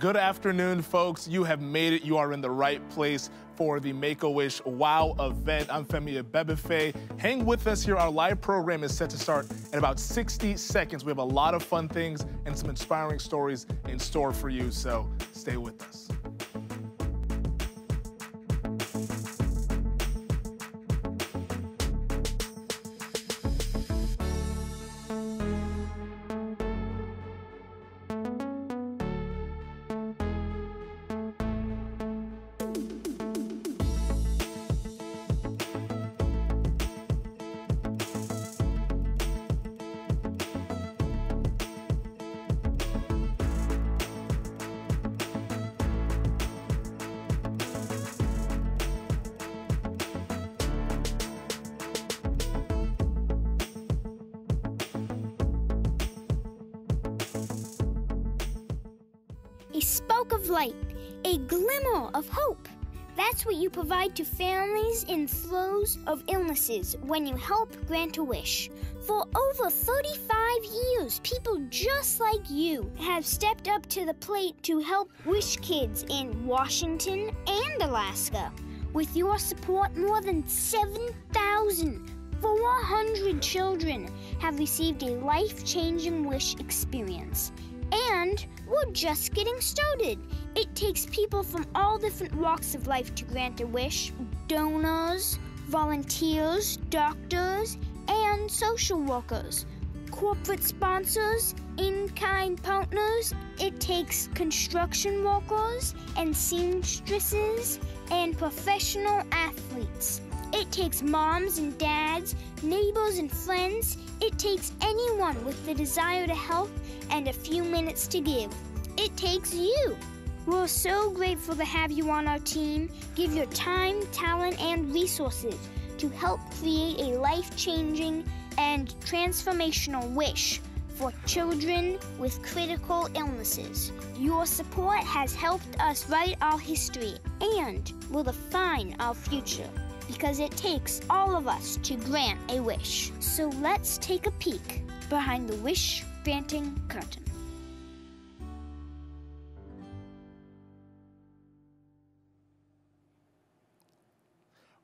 Good afternoon, folks. You have made it. You are in the right place for the Make-A-Wish Wow event. I'm Femi Abebefe. Hang with us here. Our live program is set to start in about 60 seconds. We have a lot of fun things and some inspiring stories in store for you, so stay with us. A spark of light, a glimmer of hope. That's what you provide to families in throes of illnesses when you help grant a wish. For over 35 years, people just like you have stepped up to the plate to help wish kids in Washington and Alaska. With your support, more than 7,400 children have received a life-changing wish experience. And we're just getting started. It takes people from all different walks of life to grant a wish: donors, volunteers, doctors, and social workers, corporate sponsors, in-kind partners. It takes construction workers and seamstresses and professional athletes. It takes moms and dads, neighbors and friends. It takes anyone with the desire to help and a few minutes to give. It takes you. We're so grateful to have you on our team. Give your time, talent, and resources to help create a life-changing and transformational wish for children with critical illnesses. Your support has helped us write our history and will define our future, because it takes all of us to grant a wish. So let's take a peek behind the wish-granting curtain.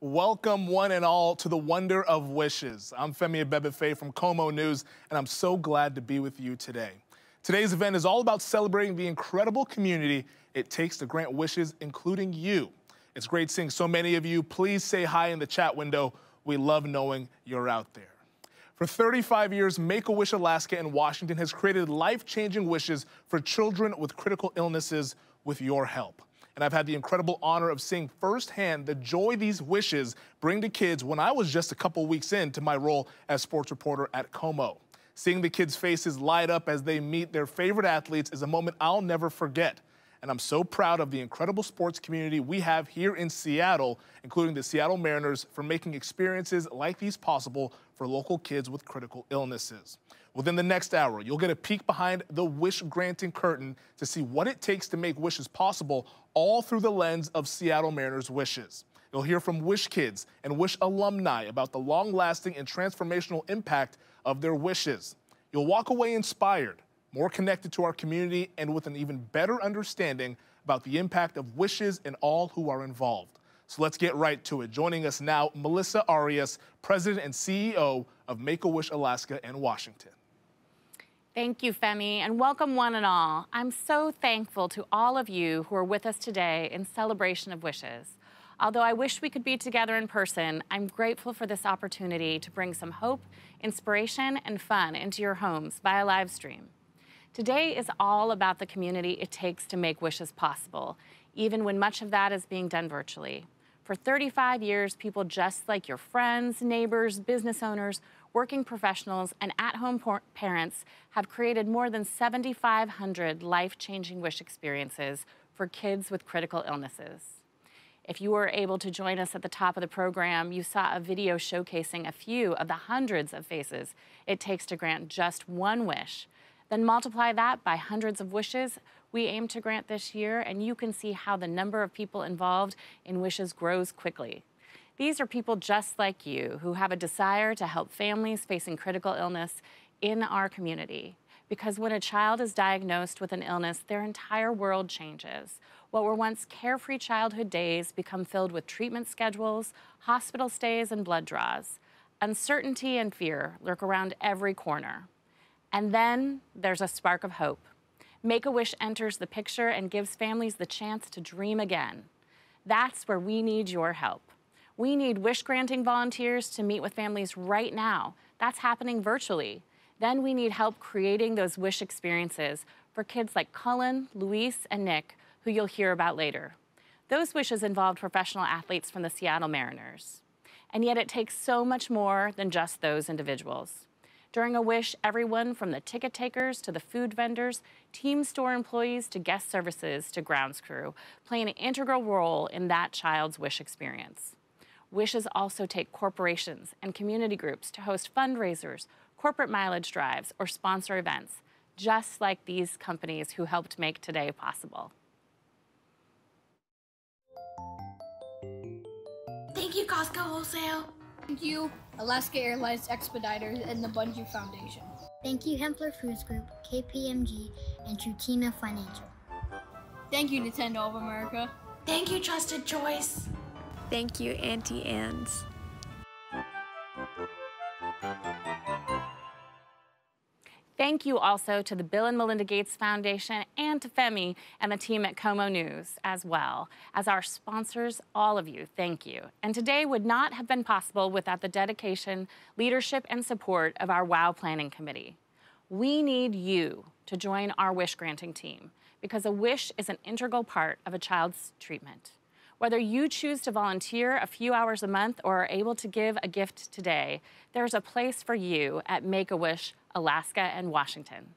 Welcome, one and all, to the Wonder of Wishes. I'm Femi Abebefe from Como News, and I'm so glad to be with you today. Today's event is all about celebrating the incredible community it takes to grant wishes, including you. It's great seeing so many of you. Please say hi in the chat window. We love knowing you're out there. For 35 years, Make-A-Wish Alaska in Washington has created life-changing wishes for children with critical illnesses with your help. And I've had the incredible honor of seeing firsthand the joy these wishes bring to kids when I was just a couple weeks into my role as sports reporter at Como. Seeing the kids' faces light up as they meet their favorite athletes is a moment I'll never forget. And I'm so proud of the incredible sports community we have here in Seattle, including the Seattle Mariners, for making experiences like these possible for local kids with critical illnesses. Within the next hour, you'll get a peek behind the wish-granting curtain to see what it takes to make wishes possible, all through the lens of Seattle Mariners wishes. You'll hear from Wish kids and Wish alumni about the long-lasting and transformational impact of their wishes. You'll walk away inspired, more connected to our community, and with an even better understanding about the impact of wishes and all who are involved. So let's get right to it. Joining us now, Melissa Arias, President and CEO of Make-A-Wish Alaska and Washington. Thank you, Femi, and welcome one and all. I'm so thankful to all of you who are with us today in celebration of wishes. Although I wish we could be together in person, I'm grateful for this opportunity to bring some hope, inspiration, and fun into your homes via live stream. Today is all about the community it takes to make wishes possible, even when much of that is being done virtually. For 35 years, people just like your friends, neighbors, business owners, working professionals, and at-home parents have created more than 7,500 life-changing wish experiences for kids with critical illnesses. If you were able to join us at the top of the program, you saw a video showcasing a few of the hundreds of faces it takes to grant just one wish. Then multiply that by hundreds of wishes we aim to grant this year, and you can see how the number of people involved in wishes grows quickly. These are people just like you who have a desire to help families facing critical illness in our community. Because when a child is diagnosed with an illness, their entire world changes. What were once carefree childhood days become filled with treatment schedules, hospital stays, and blood draws. Uncertainty and fear lurk around every corner. And then there's a spark of hope. Make-A-Wish enters the picture and gives families the chance to dream again. That's where we need your help. We need wish-granting volunteers to meet with families right now. That's happening virtually. Then we need help creating those wish experiences for kids like Cullen, Luis, and Nick, who you'll hear about later. Those wishes involved professional athletes from the Seattle Mariners. And yet it takes so much more than just those individuals. During a wish, everyone from the ticket takers to the food vendors, team store employees to guest services to grounds crew play an integral role in that child's wish experience. Wishes also take corporations and community groups to host fundraisers, corporate mileage drives, or sponsor events, just like these companies who helped make today possible. Thank you, Costco Wholesale. Thank you, Alaska Airlines Expeditors and the Bungie Foundation. Thank you, Hempler Foods Group, KPMG, and Tutina Financial. Thank you, Nintendo of America. Thank you, Trusted Choice. Thank you, Auntie Anne's. Thank you also to the Bill and Melinda Gates Foundation and to Femi and the team at Como News as well. As our sponsors, all of you, thank you. And today would not have been possible without the dedication, leadership, and support of our WOW Planning Committee. We need you to join our wish granting team because a wish is an integral part of a child's treatment. Whether you choose to volunteer a few hours a month or are able to give a gift today, there's a place for you at Make-A-Wish, Alaska and Washington.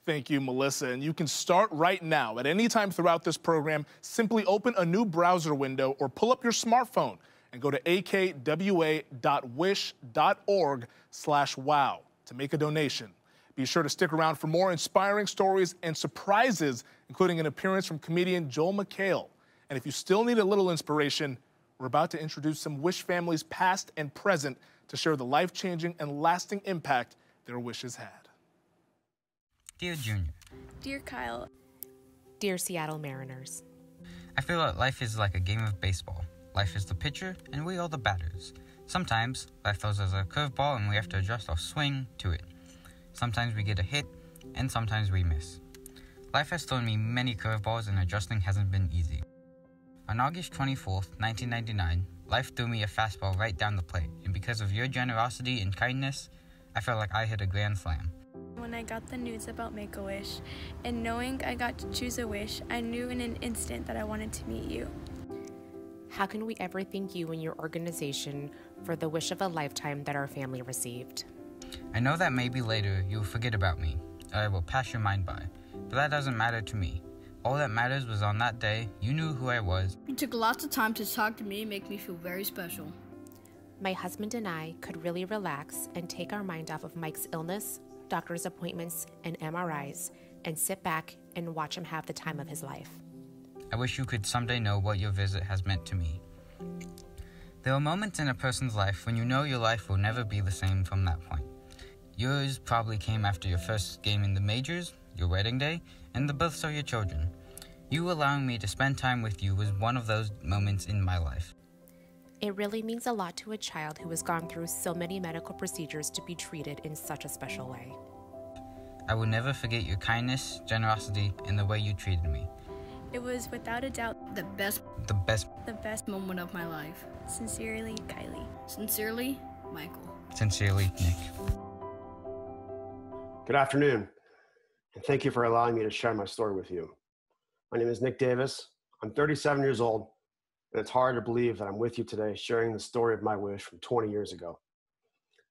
Thank you, Melissa. And you can start right now. At any time throughout this program, simply open a new browser window or pull up your smartphone and go to akwa.wish.org/wow to make a donation. Be sure to stick around for more inspiring stories and surprises, including an appearance from comedian Joel McHale. And if you still need a little inspiration, we're about to introduce some Wish families past and present to share the life-changing and lasting impact their wishes had. Dear Junior. Dear Kyle. Dear Seattle Mariners. I feel like life is like a game of baseball. Life is the pitcher, and we are the batters. Sometimes, life throws us a curveball, and we have to adjust our swing to it. Sometimes we get a hit, and sometimes we miss. Life has thrown me many curveballs, and adjusting hasn't been easy. On August 24th, 1999, life threw me a fastball right down the plate, and because of your generosity and kindness, I felt like I hit a grand slam. When I got the news about Make-A-Wish, and knowing I got to choose a wish, I knew in an instant that I wanted to meet you. How can we ever thank you and your organization for the wish of a lifetime that our family received? I know that maybe later you'll forget about me, or I will pass your mind by, but that doesn't matter to me. All that matters was on that day, you knew who I was. You took lots of time to talk to me and make me feel very special. My husband and I could really relax and take our mind off of Mike's illness, doctor's appointments, and MRIs, and sit back and watch him have the time of his life. I wish you could someday know what your visit has meant to me. There are moments in a person's life when you know your life will never be the same from that point. Yours probably came after your first game in the majors, your wedding day, and the births of your children. You allowing me to spend time with you was one of those moments in my life. It really means a lot to a child who has gone through so many medical procedures to be treated in such a special way. I will never forget your kindness, generosity, and the way you treated me. It was without a doubt The best moment of my life. Sincerely, Kylie. Sincerely, Michael. Sincerely, Nick. Good afternoon, and thank you for allowing me to share my story with you. My name is Nick Davis. I'm 37 years old, and it's hard to believe that I'm with you today sharing the story of my wish from 20 years ago.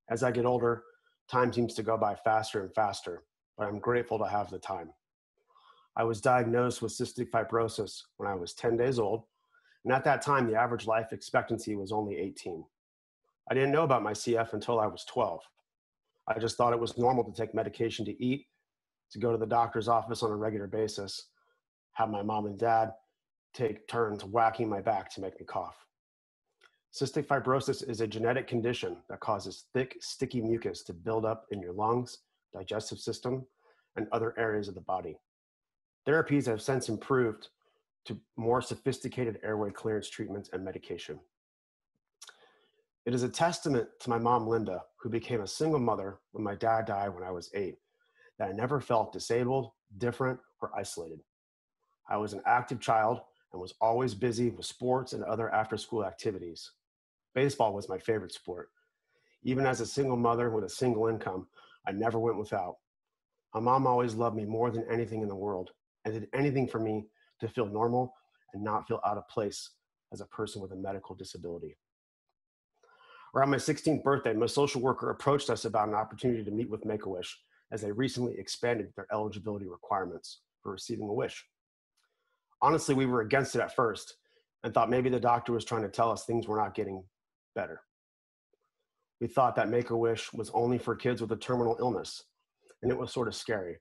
As I get older, time seems to go by faster and faster, but I'm grateful to have the time. I was diagnosed with cystic fibrosis when I was 10 days old, and at that time, the average life expectancy was only 18. I didn't know about my CF until I was 12. I just thought it was normal to take medication to eat, to go to the doctor's office on a regular basis, have my mom and dad take turns whacking my back to make me cough. Cystic fibrosis is a genetic condition that causes thick, sticky mucus to build up in your lungs, digestive system, and other areas of the body. Therapies have since improved to more sophisticated airway clearance treatments and medication. It is a testament to my mom, Linda, who became a single mother when my dad died when I was 8, that I never felt disabled, different, or isolated. I was an active child and was always busy with sports and other after-school activities. Baseball was my favorite sport. Even as a single mother with a single income, I never went without. My mom always loved me more than anything in the world and did anything for me to feel normal and not feel out of place as a person with a medical disability. Around my 16th birthday, my social worker approached us about an opportunity to meet with Make-A-Wish as they recently expanded their eligibility requirements for receiving a wish. Honestly, we were against it at first and thought maybe the doctor was trying to tell us things were not getting better. We thought that Make-A-Wish was only for kids with a terminal illness, and it was sort of scary.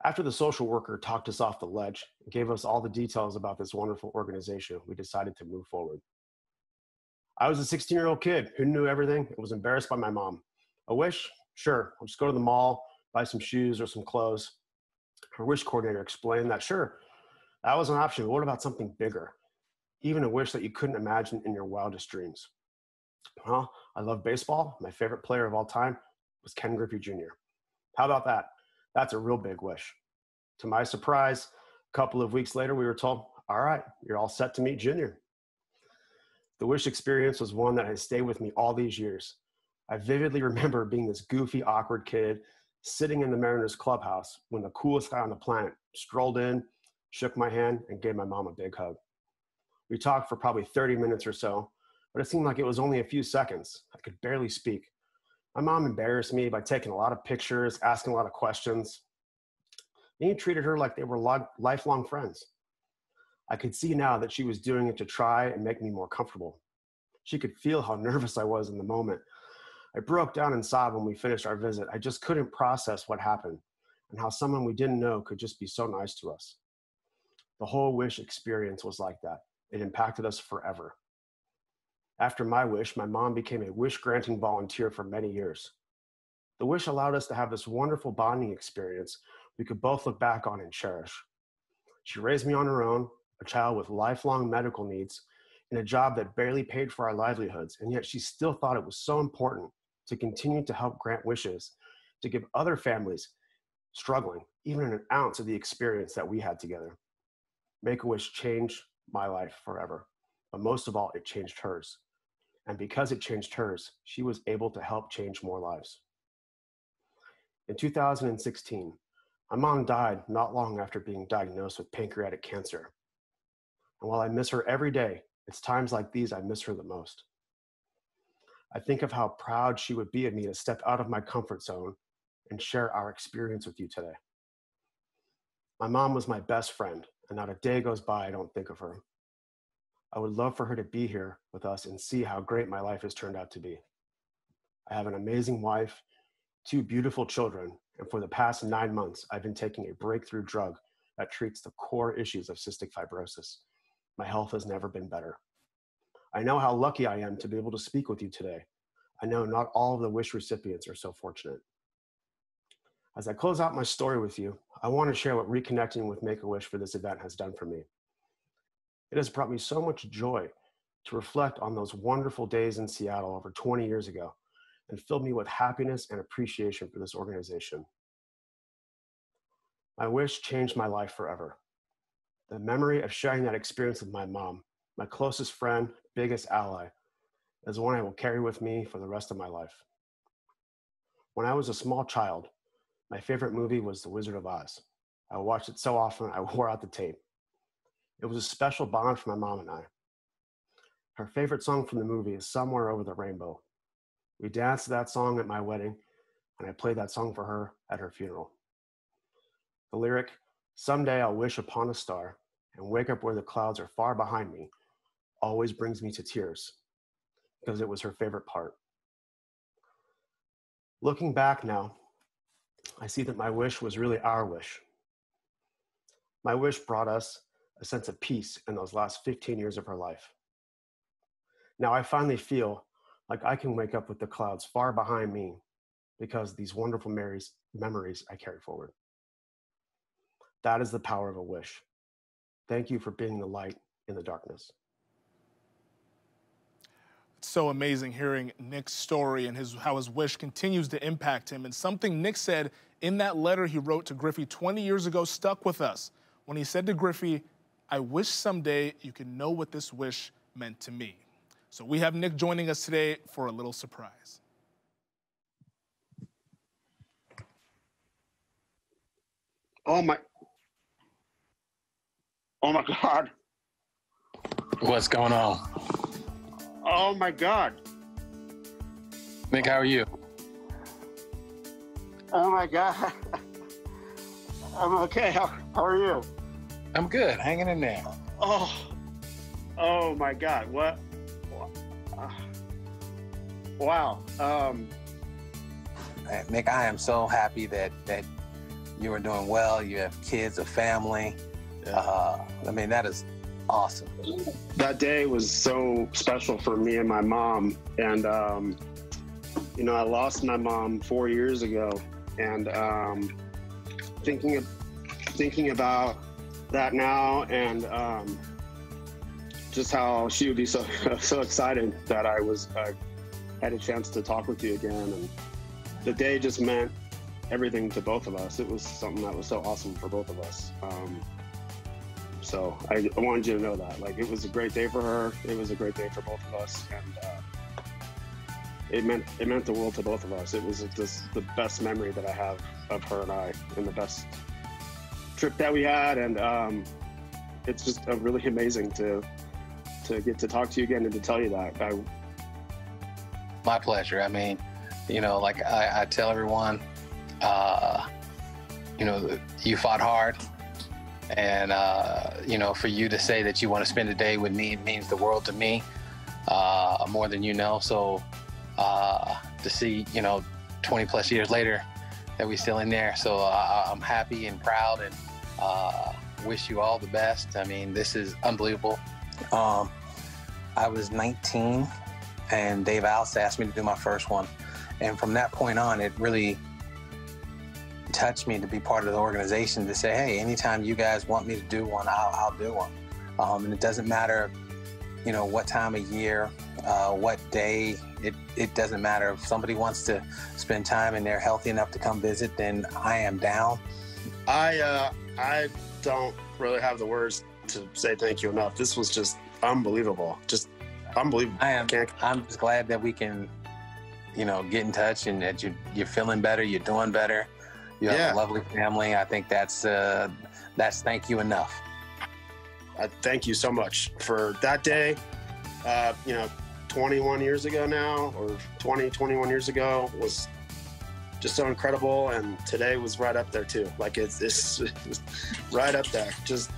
After the social worker talked us off the ledge and gave us all the details about this wonderful organization, we decided to move forward. I was a 16-year-old kid who knew everything and was embarrassed by my mom. A wish? Sure, I'll just go to the mall, buy some shoes or some clothes. Her wish coordinator explained that, sure, that was an option, but what about something bigger? Even a wish that you couldn't imagine in your wildest dreams. Well, I love baseball. My favorite player of all time was Ken Griffey Jr. How about that? That's a real big wish. To my surprise, a couple of weeks later, we were told, all right, you're all set to meet Junior. The wish experience was one that has stayed with me all these years. I vividly remember being this goofy, awkward kid sitting in the Mariners clubhouse when the coolest guy on the planet strolled in, shook my hand, and gave my mom a big hug. We talked for probably 30 minutes or so, but it seemed like it was only a few seconds. I could barely speak. My mom embarrassed me by taking a lot of pictures, asking a lot of questions. And he treated her like they were lifelong friends. I could see now that she was doing it to try and make me more comfortable. She could feel how nervous I was in the moment. I broke down and sobbed when we finished our visit. I just couldn't process what happened and how someone we didn't know could just be so nice to us. The whole wish experience was like that. It impacted us forever. After my wish, my mom became a wish-granting volunteer for many years. The wish allowed us to have this wonderful bonding experience we could both look back on and cherish. She raised me on her own, a child with lifelong medical needs, in a job that barely paid for our livelihoods, and yet she still thought it was so important to continue to help grant wishes, to give other families struggling even an ounce of the experience that we had together. Make-A-Wish changed my life forever, but most of all, it changed hers. And because it changed hers, she was able to help change more lives. In 2016, my mom died not long after being diagnosed with pancreatic cancer. And while I miss her every day, it's times like these I miss her the most. I think of how proud she would be of me to step out of my comfort zone and share our experience with you today. My mom was my best friend, and not a day goes by I don't think of her. I would love for her to be here with us and see how great my life has turned out to be. I have an amazing wife, 2 beautiful children, and for the past 9 months, I've been taking a breakthrough drug that treats the core issues of cystic fibrosis. My health has never been better. I know how lucky I am to be able to speak with you today. I know not all of the wish recipients are so fortunate. As I close out my story with you, I want to share what reconnecting with Make-A-Wish for this event has done for me. It has brought me so much joy to reflect on those wonderful days in Seattle over 20 years ago and filled me with happiness and appreciation for this organization. My wish changed my life forever. The memory of sharing that experience with my mom, my closest friend, biggest ally, is one I will carry with me for the rest of my life. When I was a small child, my favorite movie was The Wizard of Oz. I watched it so often I wore out the tape. It was a special bond for my mom and I. Her favorite song from the movie is Somewhere Over the Rainbow. We danced to that song at my wedding, and I played that song for her at her funeral. The lyric, "Someday I'll wish upon a star and wake up where the clouds are far behind me," always brings me to tears because it was her favorite part. Looking back now, I see that my wish was really our wish. My wish brought us a sense of peace in those last 15 years of her life. Now I finally feel like I can wake up with the clouds far behind me because these wonderful memories I carry forward. That is the power of a wish. Thank you for being the light in the darkness. It's so amazing hearing Nick's story and how his wish continues to impact him. And something Nick said in that letter he wrote to Griffey 20 years ago stuck with us when he said to Griffey, "I wish someday you could know what this wish meant to me." So we have Nick joining us today for a little surprise. Oh my God. What's going on? Oh my God. Nick, how are you? Oh my God. I'm okay. How are you? I'm good, hanging in there. Oh my God. What? Wow. Nick, I am so happy that you are doing well. You have kids, a family. I mean, that is awesome. That day was so special for me and my mom. And, you know, I lost my mom 4 years ago. And thinking about that now and just how she would be so excited that I had a chance to talk with you again. And the day just meant everything to both of us. It was something that was so awesome for both of us. So I wanted you to know that. Like, it was a great day for her. It was a great day for both of us. And it meant the world to both of us. It was just the best memory that I have of her and I, and the best trip that we had. And it's just really amazing to get to talk to you again and to tell you that. My pleasure. I mean, you know, like I tell everyone, you know, you fought hard. And, you know, for you to say that you want to spend a day with me, it means the world to me, more than you know. So to see, you know, 20 plus years later that we're still in there. So I'm happy and proud and wish you all the best. I mean, this is unbelievable. I was 19 and Dave Alice asked me to do my first one. And from that point on, it really touched me to be part of the organization, to say, hey, anytime you guys want me to do one, I'll do one. And it doesn't matter, you know, what time of year, what day, it doesn't matter. If somebody wants to spend time and they're healthy enough to come visit, then I am down. I don't really have the words to say thank you enough. This was just unbelievable. Just unbelievable. I'm just glad that we can, you know, get in touch and that you're feeling better, you're doing better. You have a lovely family. I think that's thank you enough. Thank you so much for that day. You know, 21 years ago now, or 21 years ago, was just so incredible. And today was right up there too. Like it's right up there. Just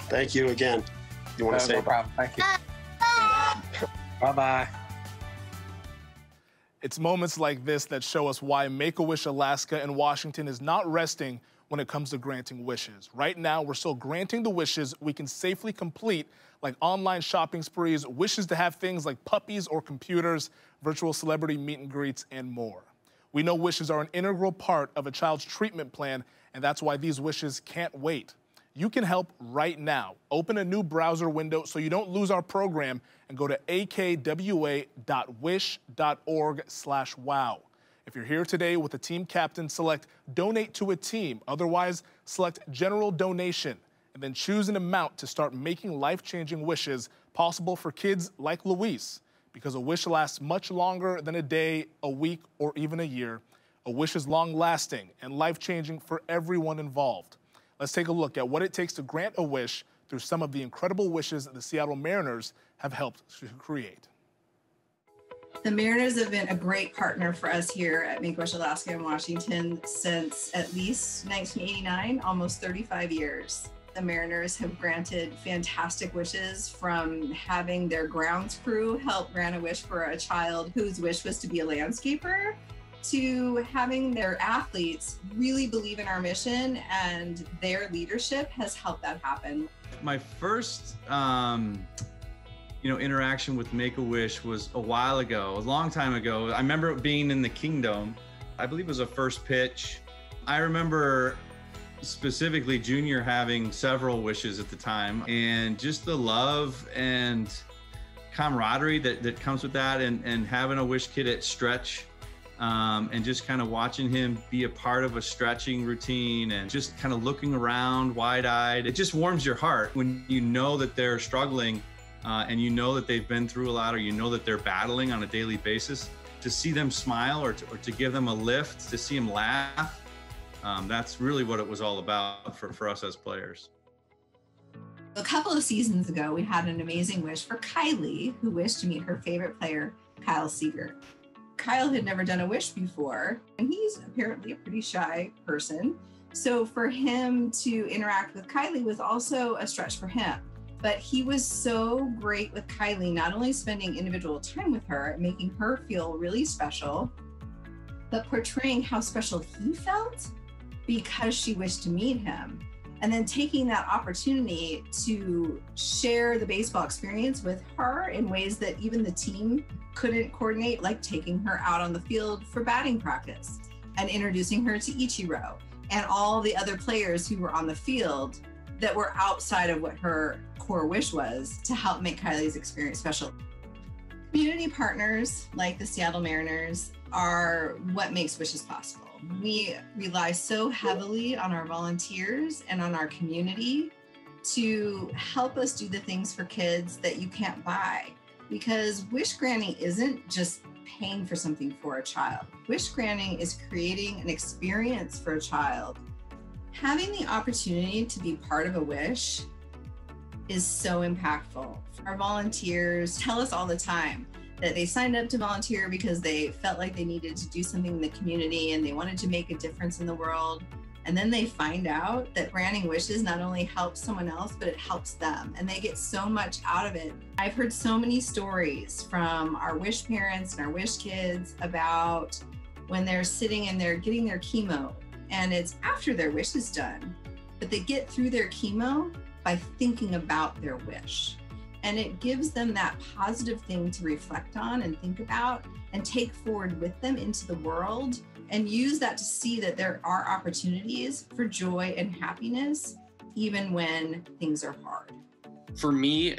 thank you again. You want to say? No problem. Thank you. Bye-bye. It's moments like this that show us why Make-A-Wish Alaska and Washington is not resting when it comes to granting wishes. Right now, we're still granting the wishes we can safely complete, like online shopping sprees, wishes to have things like puppies or computers, virtual celebrity meet and greets, and more. We know wishes are an integral part of a child's treatment plan, and that's why these wishes can't wait. You can help right now. Open a new browser window so you don't lose our program and go to akwa.wish.org/wow. If you're here today with a team captain, select Donate to a Team. Otherwise, select General Donation and then choose an amount to start making life-changing wishes possible for kids like Luis. Because a wish lasts much longer than a day, a week, or even a year. A wish is long-lasting and life-changing for everyone involved. Let's take a look at what it takes to grant a wish through some of the incredible wishes that the Seattle Mariners have helped to create. The Mariners have been a great partner for us here at Make-A-Wish Alaska and Washington since at least 1989, almost 35 years. The Mariners have granted fantastic wishes, from having their grounds crew help grant a wish for a child whose wish was to be a landscaper, to having their athletes really believe in our mission, and their leadership has helped that happen. My first, interaction with Make-A-Wish was a while ago, a long time ago. I remember it being in the Kingdom. I believe it was a first pitch. I remember specifically Junior having several wishes at the time, and just the love and camaraderie that comes with that, and having a wish kit at stretch, and just kind of watching him be a part of a stretching routine and just kind of looking around wide-eyed. It just warms your heart when you know that they're struggling, and you know that they've been through a lot, or you know that they're battling on a daily basis. To see them smile, or to give them a lift, to see them laugh, that's really what it was all about for us as players. A couple of seasons ago, we had an amazing wish for Kylie, who wished to meet her favorite player, Kyle Seager. Kyle had never done a wish before, and he's apparently a pretty shy person. So for him to interact with Kylie was also a stretch for him. But he was so great with Kylie, not only spending individual time with her and making her feel really special, but portraying how special he felt because she wished to meet him. And then taking that opportunity to share the baseball experience with her in ways that even the team couldn't coordinate, like taking her out on the field for batting practice and introducing her to Ichiro and all the other players who were on the field that were outside of what her core wish was, to help make Kylie's experience special. Community partners like the Seattle Mariners are what makes wishes possible. We rely so heavily on our volunteers and on our community to help us do the things for kids that you can't buy, because wish granting isn't just paying for something for a child. Wish granting is creating an experience for a child. Having the opportunity to be part of a wish is so impactful. Our volunteers tell us all the time that they signed up to volunteer because they felt like they needed to do something in the community and they wanted to make a difference in the world. And then they find out that granting wishes not only helps someone else, but it helps them, and they get so much out of it. I've heard so many stories from our wish parents and our wish kids about when they're sitting and they're getting their chemo, and it's after their wish is done, but they get through their chemo by thinking about their wish. And it gives them that positive thing to reflect on and think about and take forward with them into the world, and use that to see that there are opportunities for joy and happiness, even when things are hard. For me,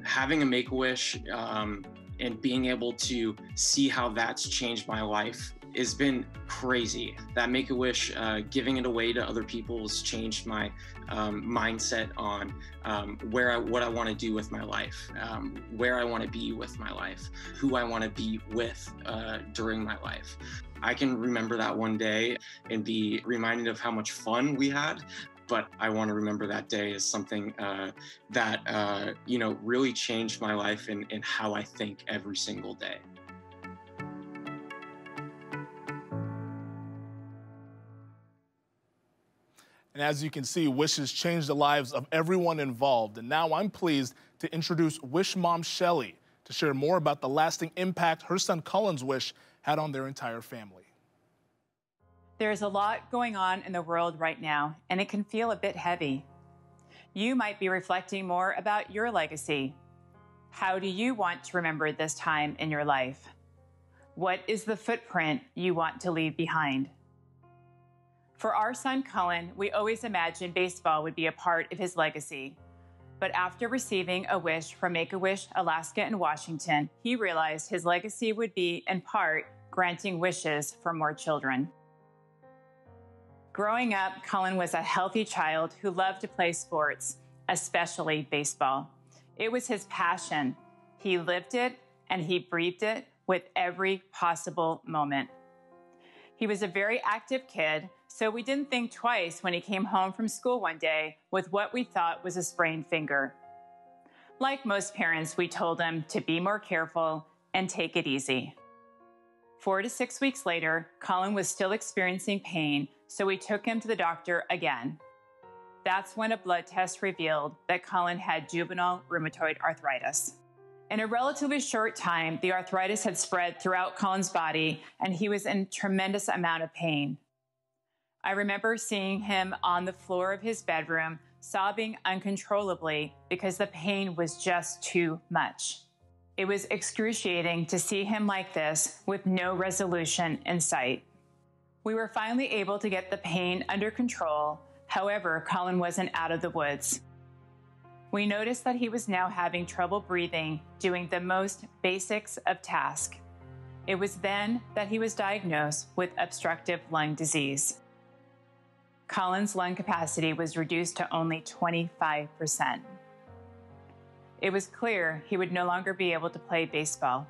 having a Make-A-Wish and being able to see how that's changed my life has been crazy. That Make-A-Wish, giving it away to other people has changed my mindset on what I want to do with my life, where I want to be with my life, who I want to be with during my life. I can remember that one day and be reminded of how much fun we had, but I want to remember that day as something that really changed my life and how I think every single day. And as you can see, wishes change the lives of everyone involved. And now I'm pleased to introduce Wish Mom Shelly to share more about the lasting impact her son Cullen's wish had on their entire family. There's a lot going on in the world right now, and it can feel a bit heavy. You might be reflecting more about your legacy. How do you want to remember this time in your life? What is the footprint you want to leave behind? For our son Cullen, we always imagined baseball would be a part of his legacy. But after receiving a wish from Make-A-Wish Alaska and Washington, he realized his legacy would be, in part, granting wishes for more children. Growing up, Cullen was a healthy child who loved to play sports, especially baseball. It was his passion. He lived it and he breathed it with every possible moment. He was a very active kid, so we didn't think twice when he came home from school one day with what we thought was a sprained finger. Like most parents, we told him to be more careful and take it easy. 4 to 6 weeks later, Cullen was still experiencing pain, so we took him to the doctor again. That's when a blood test revealed that Cullen had juvenile rheumatoid arthritis. In a relatively short time, the arthritis had spread throughout Cullen's body, and he was in a tremendous amount of pain. I remember seeing him on the floor of his bedroom, sobbing uncontrollably because the pain was just too much. It was excruciating to see him like this with no resolution in sight. We were finally able to get the pain under control. However, Colin wasn't out of the woods. We noticed that he was now having trouble breathing, doing the most basics of task. It was then that he was diagnosed with obstructive lung disease. Colin's lung capacity was reduced to only 25%. It was clear he would no longer be able to play baseball.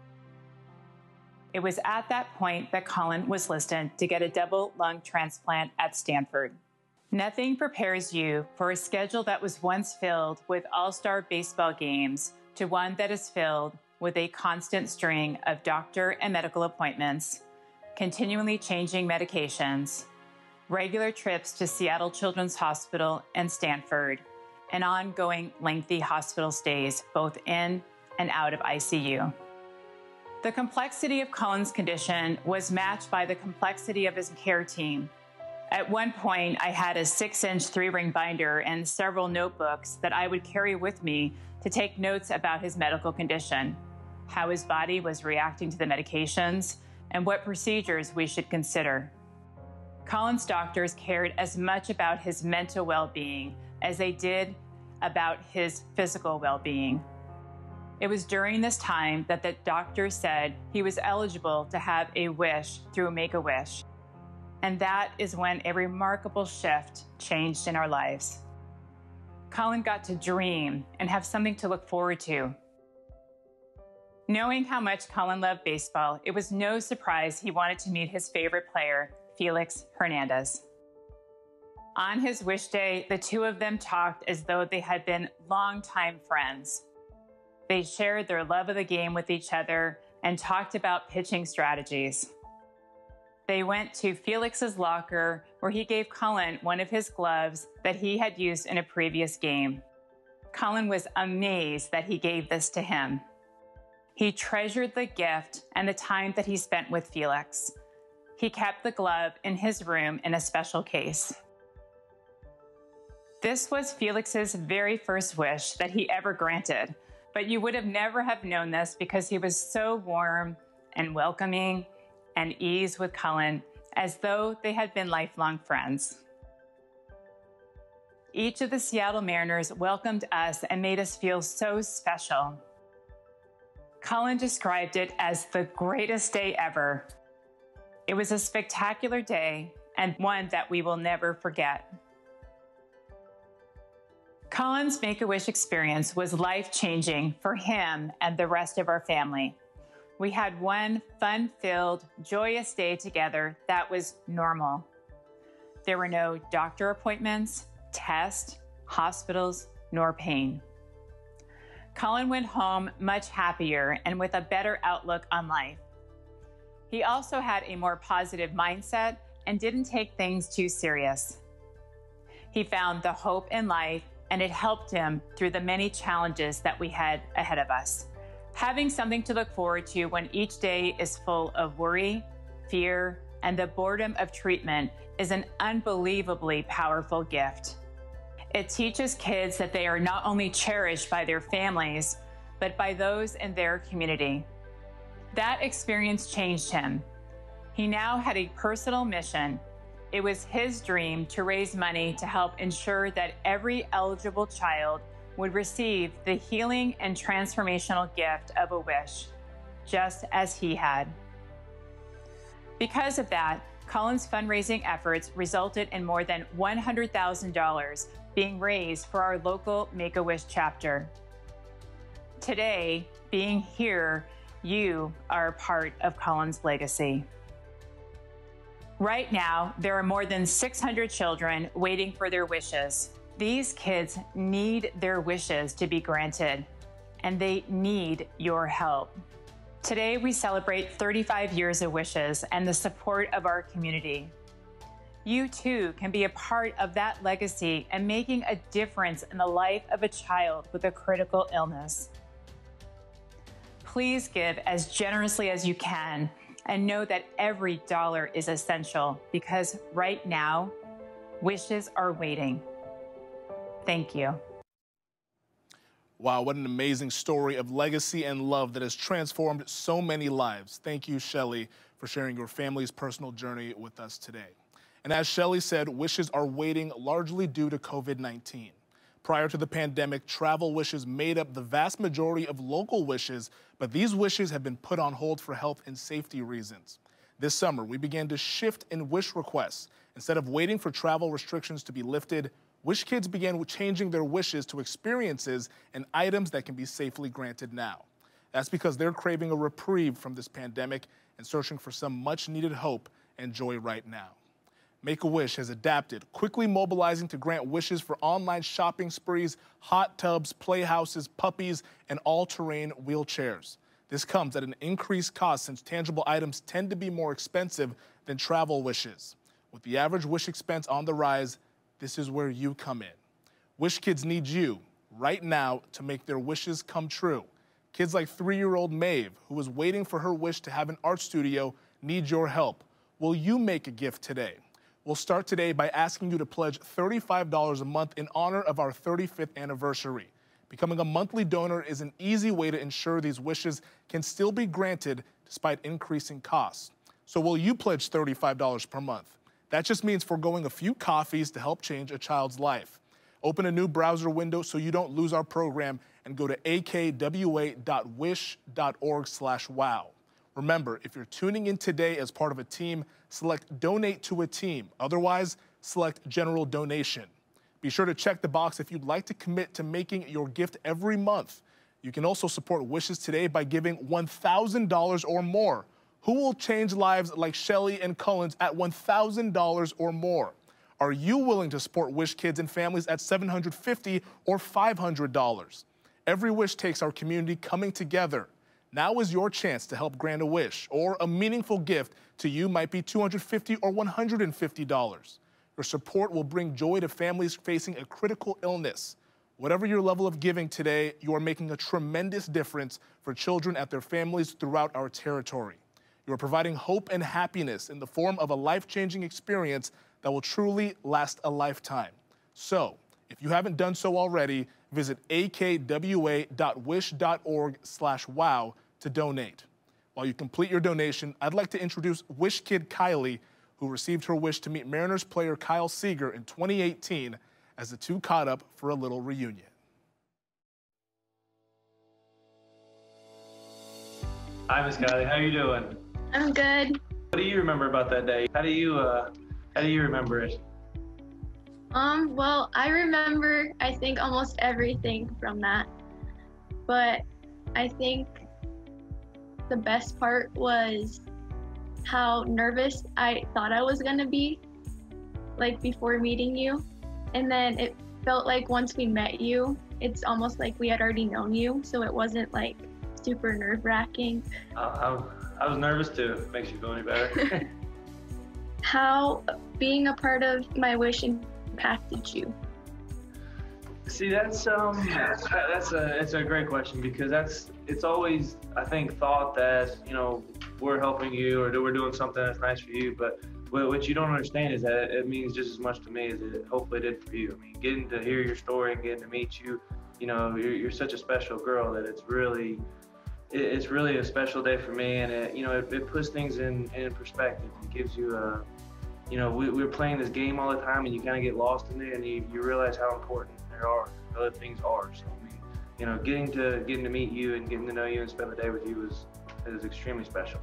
It was at that point that Colin was listed to get a double lung transplant at Stanford. Nothing prepares you for a schedule that was once filled with all-star baseball games to one that is filled with a constant string of doctor and medical appointments, continually changing medications, regular trips to Seattle Children's Hospital and Stanford, and ongoing lengthy hospital stays both in and out of ICU. The complexity of Colin's condition was matched by the complexity of his care team. At one point, I had a 6-inch 3-ring binder and several notebooks that I would carry with me to take notes about his medical condition, how his body was reacting to the medications, and what procedures we should consider. Colin's doctors cared as much about his mental well-being as they did about his physical well-being. It was during this time that the doctor said he was eligible to have a wish through Make-A-Wish. And that is when a remarkable shift changed in our lives. Colin got to dream and have something to look forward to. Knowing how much Colin loved baseball, it was no surprise he wanted to meet his favorite player, Felix Hernandez. On his wish day, the two of them talked as though they had been longtime friends. They shared their love of the game with each other and talked about pitching strategies. They went to Felix's locker, where he gave Colin one of his gloves that he had used in a previous game. Colin was amazed that he gave this to him. He treasured the gift and the time that he spent with Felix. He kept the glove in his room in a special case. This was Felix's very first wish that he ever granted, but you would have never have known this because he was so warm and welcoming and ease with Colin, as though they had been lifelong friends. Each of the Seattle Mariners welcomed us and made us feel so special. Colin described it as the greatest day ever. It was a spectacular day and one that we will never forget. Colin's Make-A-Wish experience was life-changing for him and the rest of our family. We had one fun-filled, joyous day together that was normal. There were no doctor appointments, tests, hospitals, nor pain. Colin went home much happier and with a better outlook on life. He also had a more positive mindset and didn't take things too serious. He found the hope in life, and it helped him through the many challenges that we had ahead of us. Having something to look forward to when each day is full of worry, fear, and the boredom of treatment is an unbelievably powerful gift. It teaches kids that they are not only cherished by their families, but by those in their community. That experience changed him. He now had a personal mission. It was his dream to raise money to help ensure that every eligible child would receive the healing and transformational gift of a wish, just as he had. Because of that, Colin's fundraising efforts resulted in more than $100,000 being raised for our local Make-A-Wish chapter. Today, being here, you are a part of Colin's legacy. Right now, there are more than 600 children waiting for their wishes. These kids need their wishes to be granted, and they need your help. Today, we celebrate 35 years of wishes and the support of our community. You too can be a part of that legacy and making a difference in the life of a child with a critical illness. Please give as generously as you can and know that every dollar is essential because right now, wishes are waiting. Thank you. Wow, what an amazing story of legacy and love that has transformed so many lives. Thank you, Shelly, for sharing your family's personal journey with us today. And as Shelly said, wishes are waiting largely due to COVID-19. Prior to the pandemic, travel wishes made up the vast majority of local wishes, but these wishes have been put on hold for health and safety reasons. This summer, we began to shift in wish requests. Instead of waiting for travel restrictions to be lifted, Wish kids began changing their wishes to experiences and items that can be safely granted now. That's because they're craving a reprieve from this pandemic and searching for some much-needed hope and joy right now. Make-A-Wish has adapted, quickly mobilizing to grant wishes for online shopping sprees, hot tubs, playhouses, puppies, and all-terrain wheelchairs. This comes at an increased cost since tangible items tend to be more expensive than travel wishes. With the average wish expense on the rise, this is where you come in. Wish kids need you right now to make their wishes come true. Kids like 3-year-old Maeve, who is waiting for her wish to have an art studio, need your help. Will you make a gift today? We'll start today by asking you to pledge $35 a month in honor of our 35th anniversary. Becoming a monthly donor is an easy way to ensure these wishes can still be granted despite increasing costs. So will you pledge $35 per month? That just means foregoing a few coffees to help change a child's life. Open a new browser window so you don't lose our program and go to akwa.wish.org/wow. Remember, if you're tuning in today as part of a team, select Donate to a Team. Otherwise, select General Donation. Be sure to check the box if you'd like to commit to making your gift every month. You can also support Wishes today by giving $1,000 or more. Who will change lives like Shelly and Cullen's at $1,000 or more? Are you willing to support Wish kids and families at $750 or $500? Every wish takes our community coming together. Now is your chance to help grant a wish, or a meaningful gift to you might be $250 or $150. Your support will bring joy to families facing a critical illness. Whatever your level of giving today, you are making a tremendous difference for children and their families throughout our territory. You are providing hope and happiness in the form of a life-changing experience that will truly last a lifetime. So, if you haven't done so already, visit akwa.wish.org/wow to donate. While you complete your donation, I'd like to introduce Wish Kid Kylie, who received her wish to meet Mariners player Kyle Seager in 2018 as the two caught up for a little reunion. Hi, Miss Kylie. How you doing? I'm good. What do you remember about that day? How do you remember it? Well, I remember, I think, almost everything from that. But I think the best part was how nervous I thought I was gonna be, like before meeting you. And then it felt like once we met you, it's almost like we had already known you. So it wasn't like super nerve-wracking. I was nervous too. Makes you feel any better? How being a part of my wish impacted you? See, it's a great question, because it's always, I think, thought that, you know, we're helping you or we're doing something that's nice for you, but what you don't understand is that it means just as much to me as it hopefully did for you. I mean, getting to hear your story and getting to meet you, you know, you're such a special girl that it's really a special day for me, and it puts things in perspective. It gives you a, you know, we're playing this game all the time, and you kind of get lost in it, and you realize how important other things are. So I mean, you know, getting to meet you and getting to know you and spend the day with you is extremely special.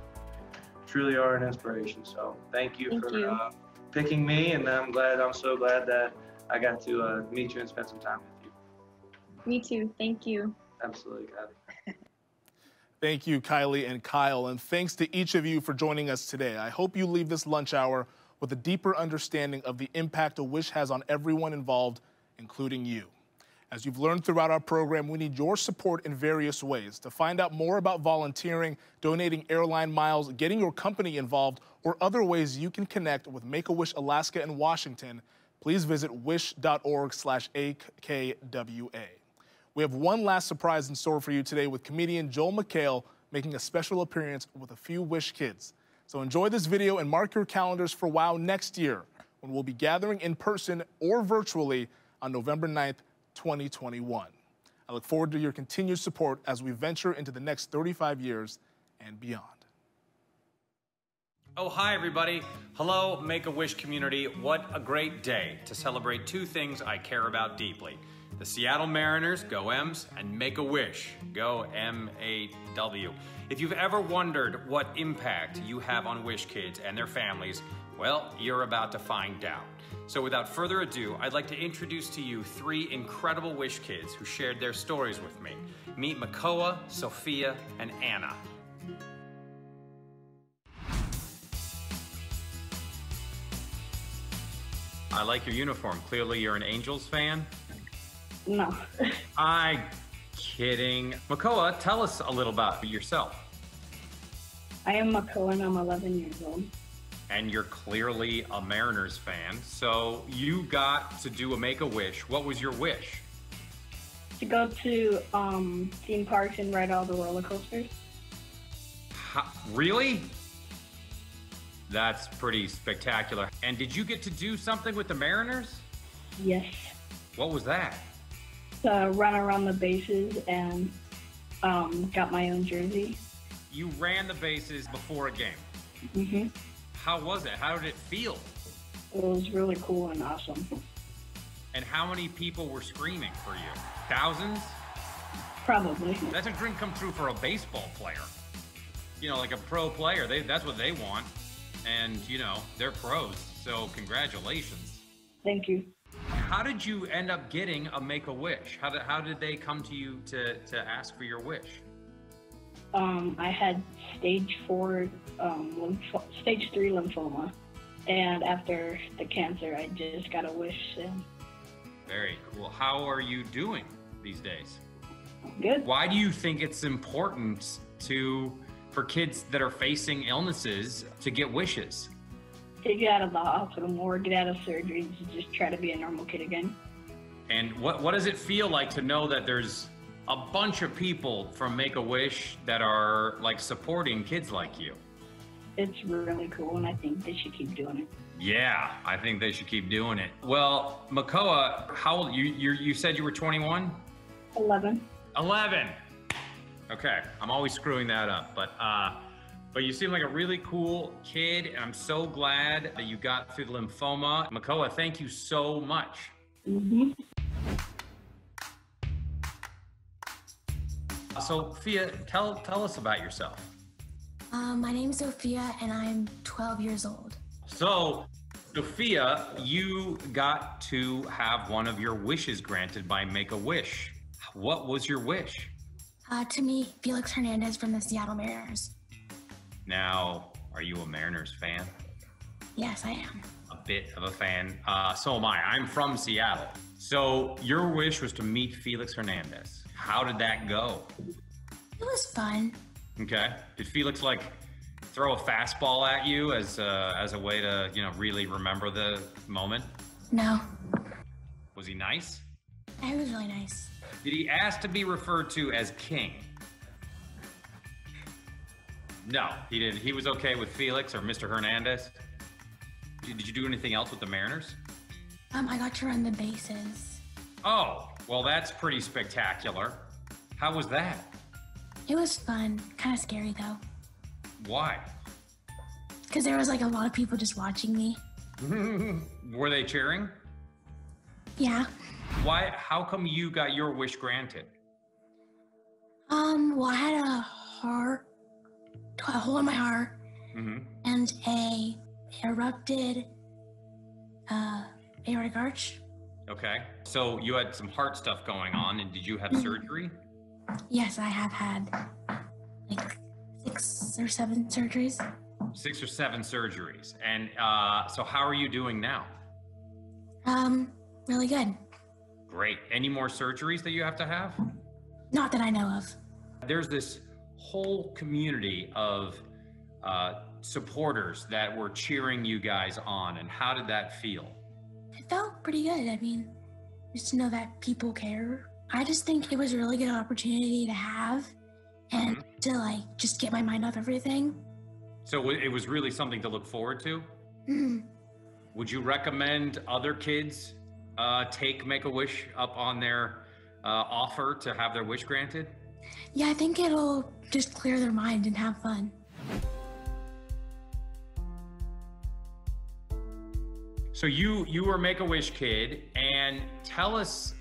Truly are an inspiration. So thank you for picking me, and I'm so glad that I got to meet you and spend some time with you. Me too. Thank you. Absolutely, Kylie. Thank you, Kylie and Kyle, and thanks to each of you for joining us today. I hope you leave this lunch hour with a deeper understanding of the impact a wish has on everyone involved, including you. As you've learned throughout our program, we need your support in various ways. To find out more about volunteering, donating airline miles, getting your company involved, or other ways you can connect with Make-A-Wish Alaska and Washington, please visit wish.org/AKWA. We have one last surprise in store for you today with comedian Joel McHale making a special appearance with a few Wish kids. So enjoy this video and mark your calendars for WOW next year, when we'll be gathering in person or virtually on November 9th 2021. I look forward to your continued support as we venture into the next 35 years and beyond. Oh, hi, everybody. Hello, Make-A-Wish community. What a great day to celebrate two things I care about deeply. The Seattle Mariners, go M's, and Make-A-Wish, go M-A-W. If you've ever wondered what impact you have on Wish kids and their families, well, you're about to find out. So without further ado, I'd like to introduce to you three incredible Wish kids who shared their stories with me. Meet Makoa, Sophia, and Anna. I like your uniform. Clearly you're an Angels fan? No. I'm kidding. Makoa, tell us a little about yourself. I am Makoa and I'm 11 years old. And you're clearly a Mariners fan. So you got to do a Make-A-Wish. What was your wish? To go to theme parks and ride all the roller coasters. Really? That's pretty spectacular. And did you get to do something with the Mariners? Yes. What was that? Run around the bases and got my own jersey. You ran the bases before a game. Mm-hmm. How was it? How did it feel? It was really cool and awesome. And how many people were screaming for you? Thousands? Probably. That's a dream come true for a baseball player. You know, like a pro player, that's what they want. And, you know, they're pros, so congratulations. Thank you. How did you end up getting a Make-A-Wish? How did they come to you to ask for your wish? I had stage 3 lymphoma. And after the cancer, I just got a wish. And very cool. How are you doing these days? Good. Why do you think it's important for kids that are facing illnesses to get wishes? To get out of the hospital more, get out of surgery, to just try to be a normal kid again. And what does it feel like to know that there's a bunch of people from Make-A-Wish that are like supporting kids like you? It's really cool, and I think they should keep doing it. Yeah, I think they should keep doing it. Well, Makoa, how old you said you were 21? 11. 11. Okay, I'm always screwing that up, but you seem like a really cool kid, and I'm so glad that you got through the lymphoma. Makoa, thank you so much. Mm-hmm. Sophia, tell us about yourself. My name's Sophia, and I'm 12 years old. So, Sophia, you got to have one of your wishes granted by Make-A-Wish. What was your wish? To meet Felix Hernandez from the Seattle Mariners. Now, are you a Mariners fan? Yes, I am. A bit of a fan. So am I. I'm from Seattle. So your wish was to meet Felix Hernandez. How did that go? It was fun. Okay. Did Felix throw a fastball at you as a way to, really remember the moment? No. Was he nice? He was really nice. Did he ask to be referred to as King? No, he didn't. He was okay with Felix or Mr. Hernandez. Did you do anything else with the Mariners? I got to run the bases. Oh, well, that's pretty spectacular. How was that? It was fun. Kind of scary, though. Why? Because there was a lot of people just watching me. Were they cheering? Yeah. Why? How come you got your wish granted? Well, I had a hole in my heart, and a erupted aortic arch. Okay. So you had some heart stuff going on, and did you have surgery? Yes, I have had 6 or 7 surgeries. 6 or 7 surgeries. And so how are you doing now? Really good. Great. Any more surgeries that you have to have? Not that I know of. There's this whole community of supporters that were cheering you guys on, and how did that feel? It felt pretty good. I mean, just to know that people care. I just think it was a really good opportunity to have and to just get my mind off everything. So it was really something to look forward to? Mm-hmm. Would you recommend other kids take Make-A-Wish up on their offer to have their wish granted? Yeah, I think it'll just clear their mind and have fun. So you were a Make-A-Wish kid, and tell us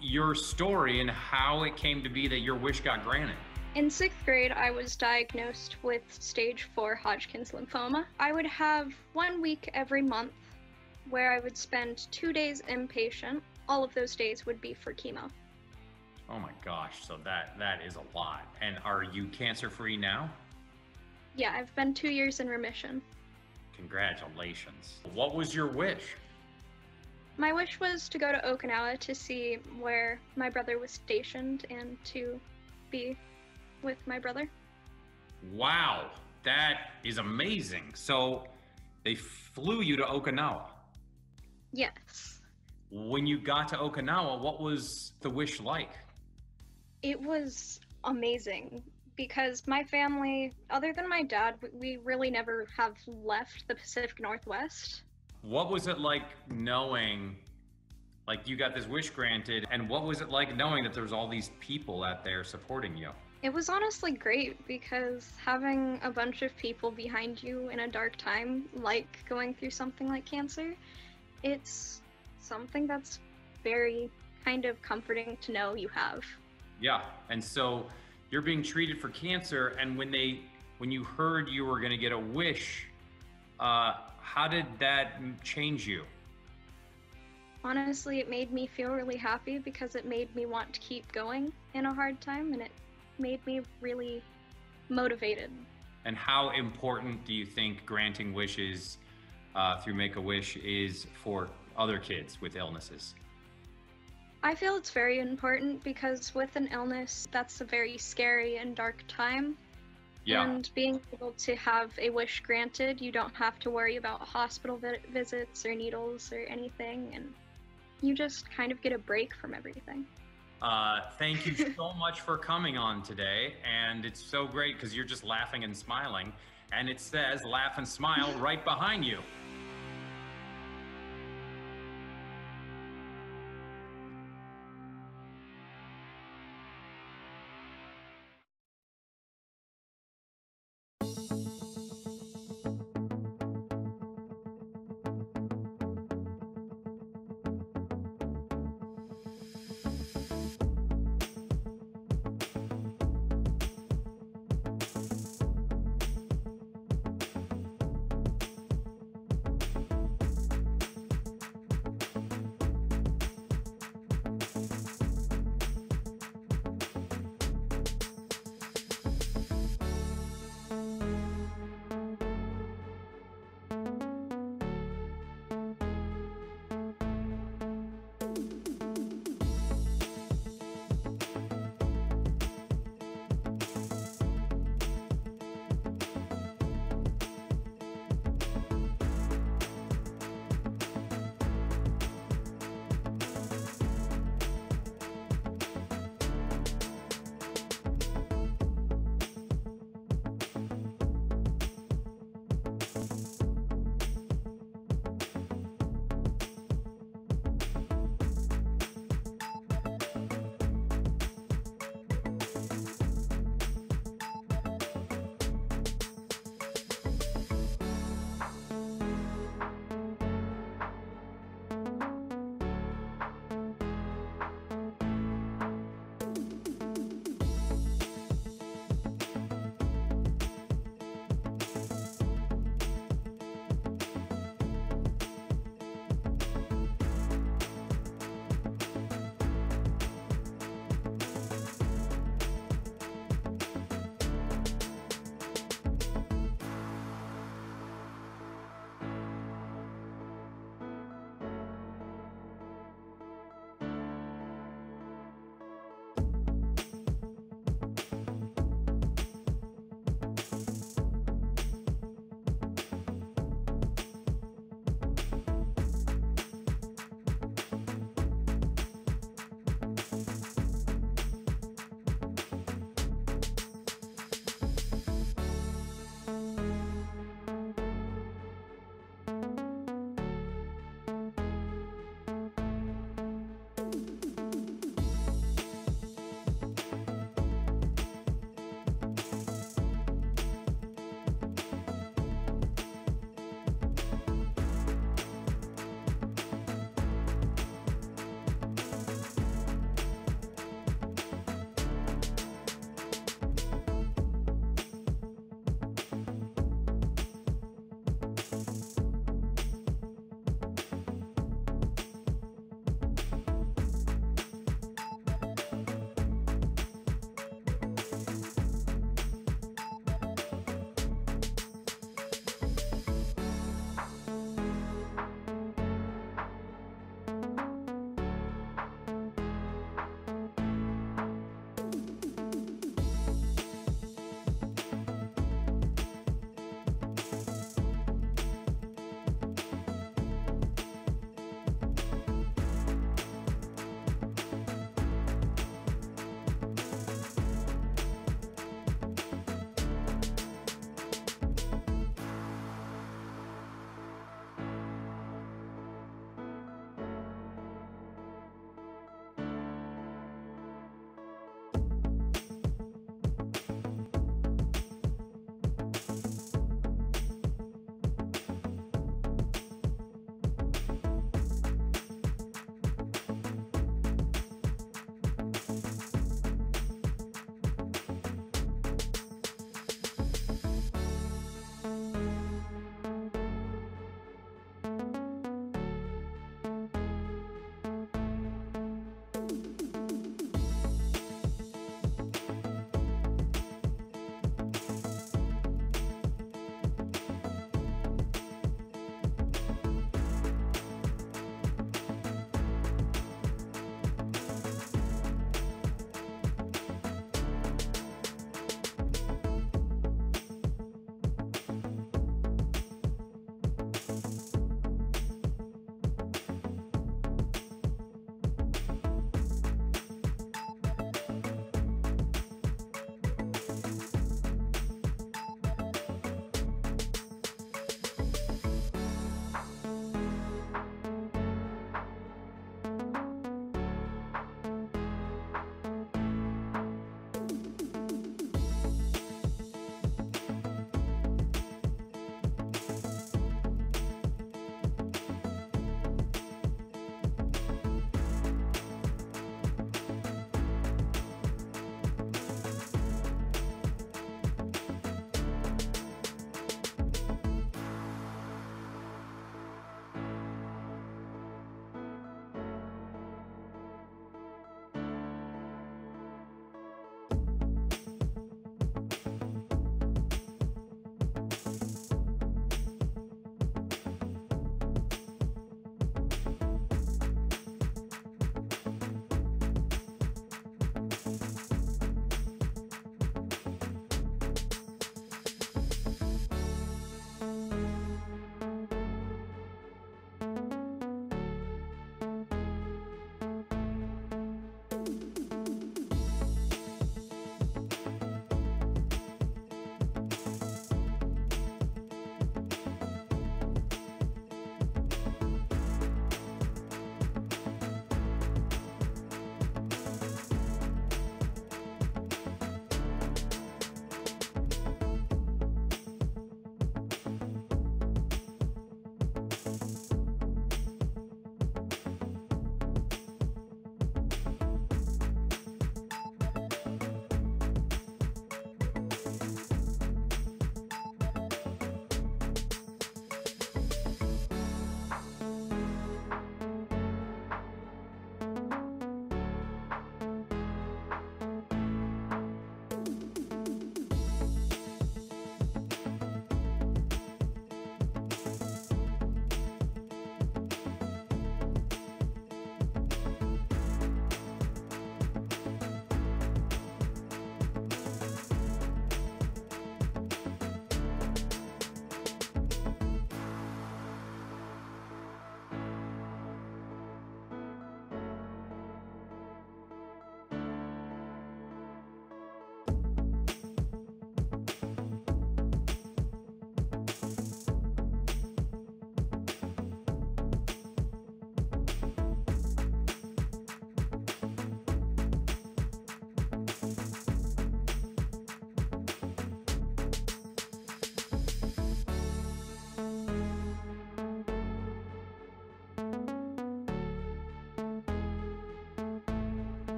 your story and how it came to be that your wish got granted. In 6th grade, I was diagnosed with stage 4 Hodgkin's lymphoma. I would have 1 week every month where I would spend 2 days inpatient. All of those days would be for chemo. Oh my gosh, so that is a lot. And are you cancer-free now? Yeah, I've been 2 years in remission. Congratulations. What was your wish? My wish was to go to Okinawa to see where my brother was stationed and to be with my brother. Wow, that is amazing. So they flew you to Okinawa? Yes. When you got to Okinawa, what was the wish like? It was amazing because my family, other than my dad, we really never have left the Pacific Northwest. What was it like knowing, like you got this wish granted, and what was it like knowing that there's all these people out there supporting you? It was honestly great because having a bunch of people behind you in a dark time, like going through something like cancer, it's something that's very kind of comforting to know you have. Yeah, and so you're being treated for cancer, and when you heard you were gonna get a wish, how did that change you? Honestly, it made me feel really happy because it made me want to keep going in a hard time, and it made me really motivated. And how important do you think granting wishes through Make-A-Wish is for other kids with illnesses? I feel it's very important because with an illness, that's a very scary and dark time. Yeah. And being able to have a wish granted, you don't have to worry about hospital visits or needles or anything, and you just kind of get a break from everything. Thank you so much for coming on today, and it's so great because you're just laughing and smiling, and it says laugh and smile right behind you.